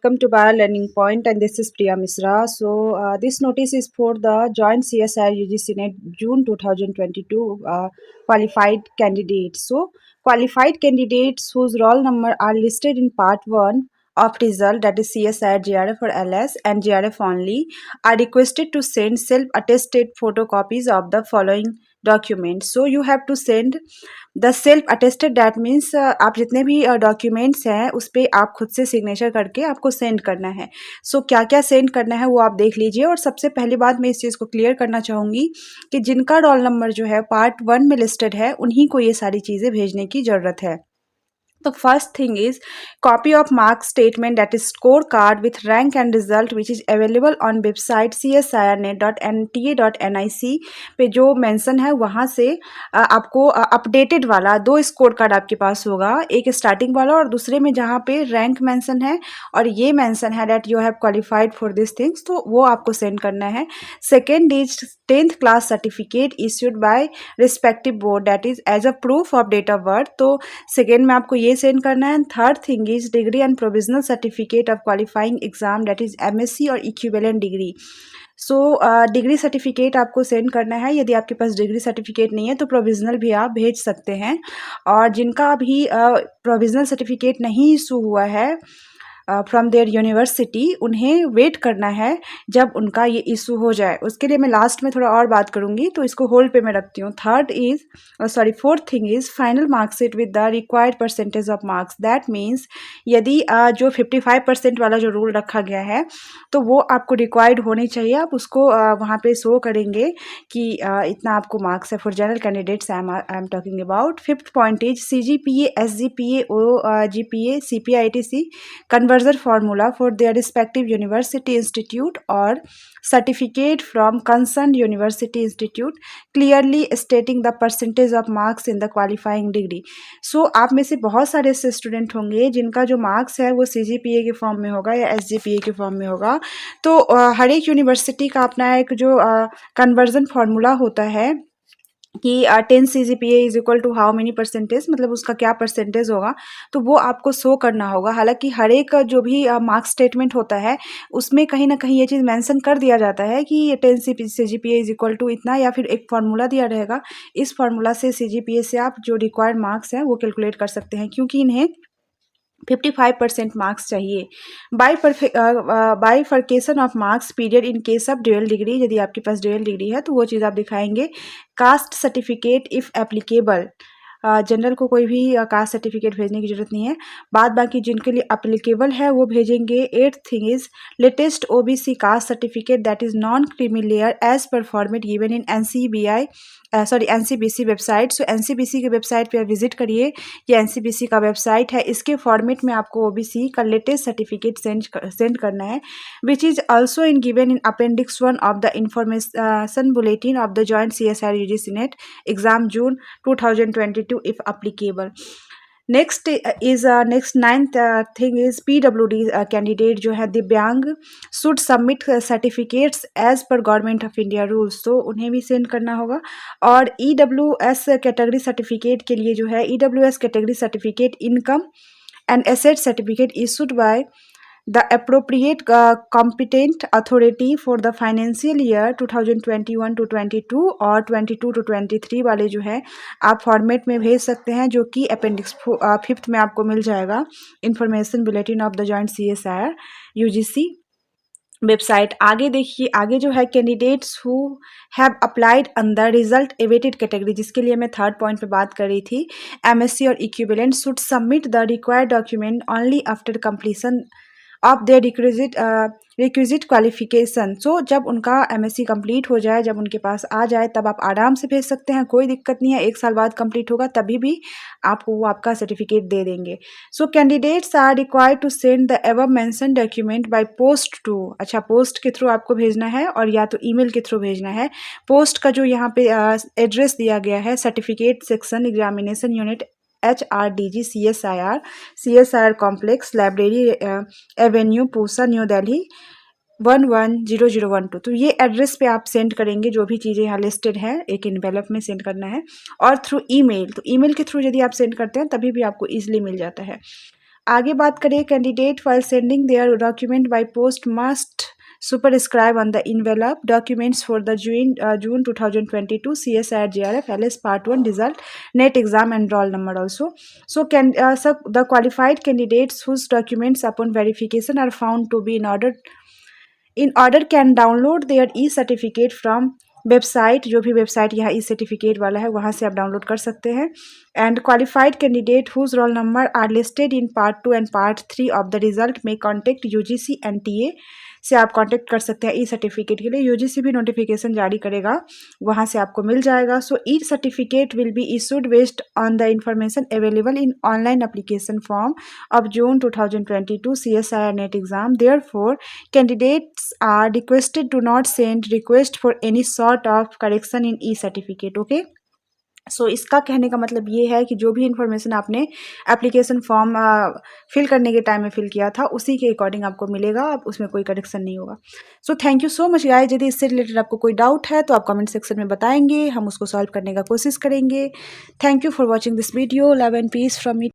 welcome to Bio Learning Point, and this is Priya Misra. So, this notice is for the Joint CSIR UGC NET June 2022 qualified candidates. So, qualified candidates whose roll number are listed in Part 1 of result, that is CSIR GRF or LS and GRF only, are requested to send self-attested photocopies of the following documents. So, you have to send the self attested, that means आप जितने भी documents हैं उस पर आप खुद से signature करके आपको सेंड करना है। सो क्या क्या सेंड करना है वो आप देख लीजिए। और सबसे पहली बात मैं इस चीज़ को क्लियर करना चाहूँगी कि जिनका रोल नंबर जो है पार्ट 1 में लिस्टेड है उन्हीं को ये सारी चीज़ें भेजने की ज़रूरत है। The first thing is copy of mark statement, that is scorecard with rank and result, which is available on website csirnet.nta.nic पे जो मेंशन है वहाँ से आपको अपडेटेड वाला 2 स्कोर कार्ड आपके पास होगा, एक स्टार्टिंग वाला और दूसरे में जहाँ पे रैंक मेंशन है और ये मेंशन है that you have qualified for this things, तो वो आपको सेंड करना है। Second is 10th class certificate issued by respective board, that is as a proof of date of birth, तो सेकेंड में आपको ये सेंड करना है। Third thing is degree and provisional certificate of qualifying exam, that is MSc और equivalent degree. So degree certificate आपको send करना है। यदि आपके पास डिग्री सर्टिफिकेट नहीं है तो प्रोविजनल भी आप भेज सकते हैं। और जिनका अभी प्रोविजनल सर्टिफिकेट नहीं इशू हुआ है फ्रॉम देयर यूनिवर्सिटी, उन्हें वेट करना है जब उनका ये इशू हो जाए। उसके लिए मैं लास्ट में थोड़ा और बात करूँगी, तो इसको होल्ड पे मैं रखती हूँ। Fourth thing is final marksheet with the required percentage of marks, that means यदि जो 55% वाला जो रूल रखा गया है तो वो आपको रिक्वायर्ड होनी चाहिए। आप उसको वहाँ पे शो करेंगे कि इतना आपको मार्क्स है for general candidates I am talking about. Fifth point is CGPA, SGPA, OGPA, CPITC conversion formula for their respective university institute or certificate from concerned university institute clearly stating the percentage of marks in the qualifying degree। So आप में से बहुत सारे ऐसे student होंगे जिनका जो marks है वो CGPA के फॉर्म में होगा या SGPA के फॉर्म में होगा। तो हर एक यूनिवर्सिटी का अपना एक जो कन्वर्जन फार्मूला होता है कि 10 CGPA is equal to how many percentage, मतलब उसका क्या परसेंटेज होगा, तो वो आपको शो करना होगा। हालांकि हर एक जो भी मार्क्स स्टेटमेंट होता है उसमें कहीं ना कहीं ये चीज़ मेंशन कर दिया जाता है कि 10 CGPA इज इक्वल टू इतना, या फिर एक फार्मूला दिया रहेगा। इस फार्मूला से CGPA से आप जो रिक्वायर्ड मार्क्स हैं वो कैलकुलेट कर सकते हैं, क्योंकि इन्हें 55% मार्क्स चाहिए। Bifurcation of marks period in case of dual degree, यदि आपके पास ड्यूअल डिग्री है तो वो चीज़ आप दिखाएंगे। Caste certificate if applicable, general को कोई भी कास्ट सर्टिफिकेट भेजने की जरूरत नहीं है, बाद बाकी जिनके लिए अप्लीकेबल है वो भेजेंगे। Eighth thing is latest OBC caste certificate, that is non creamy layer as per format given in NCBC website. So NCBC के वेबसाइट पे आप विजिट करिए, ये NCBC का वेबसाइट है, इसके फॉर्मेट में आपको OBC का लेटेस्ट सर्टिफिकेट सेंड करना है, which is also in given in appendix 1 of the information bulletin of the joint CSIR UGC NET exam June 2022 if applicable। Next ninth thing is PWD candidate जो है दिव्यांग should submit certificates as per government of India rules, तो उन्हें भी send करना होगा। और EWS category certificate के लिए जो है EWS category certificate income and asset certificate issued by the appropriate competent authority for the financial year 2021 to 22 और 22 to 23 वाले जो है आप फॉर्मेट में भेज सकते हैं, जो कि अपेंडिक्स 5th में आपको मिल जाएगा, information bulletin of the joint CSIR UGC website. आगे देखिए, आगे जो है candidates who have applied under result awaited category, जिसके लिए मैं थर्ड पॉइंट पे बात कर रही थी, MSc और equivalent, should submit the required document only after completion of their requisite qualification. So जब उनका MSc कंप्लीट हो जाए, जब उनके पास आ जाए, तब आप आराम से भेज सकते हैं, कोई दिक्कत नहीं है। 1 साल बाद कंप्लीट होगा तभी भी आपको वो आपका सर्टिफिकेट दे देंगे। So candidates are required to send the above mention document by post to, अच्छा पोस्ट के थ्रू आपको भेजना है और या तो ईमेल के थ्रू भेजना है। पोस्ट का जो यहाँ पे एड्रेस दिया गया है, certificate section, examination unit, HRDG CSIR complex, library Avenue, Pusa, new Delhi 110012। तो ये एड्रेस पे आप सेंड करेंगे जो भी चीज़ें यहाँ लिस्टेड है, एक एनवेलप में सेंड करना है। और थ्रू ईमेल, तो ईमेल के थ्रू यदि आप सेंड करते हैं तभी भी आपको ईजिली मिल जाता है। आगे बात करें, candidate while sending their document by post must superscribe on the envelope documents for the June 2022 CSIR JRF LS Part 1 result, NET exam and roll number also. So the qualified candidates whose documents upon verification are found to be in order can download their e-certificate from website, जो भी website यहाँ ई certificate वाला है वहाँ से आप download कर सकते हैं. And qualified candidate whose roll number are listed in part 2 and part 3 of the result में कॉन्टेक्ट यूजीसी NTA से आप कांटेक्ट कर सकते हैं ई सर्टिफिकेट के लिए. यूजीसी भी नोटिफिकेशन जारी करेगा, वहाँ से आपको मिल जाएगा. So e certificate will be issued based on the information available in online application form of June 2022 CSIR NET exam. Therefore candidates are requested to not send request for any sort of correction in e certificate. Okay, so इसका कहने का मतलब ये है कि जो भी information आपने एप्लीकेशन फॉर्म फिल करने के टाइम में फिल किया था उसी के अकॉर्डिंग आपको मिलेगा, अब उसमें कोई करेक्शन नहीं होगा. So thank you so much guys. यदि इससे रिलेटेड आपको कोई डाउट है तो आप कमेंट सेक्शन में बताएंगे, हम उसको सॉल्व करने का कोशिश करेंगे. Thank you for watching this video. Love and peace from me.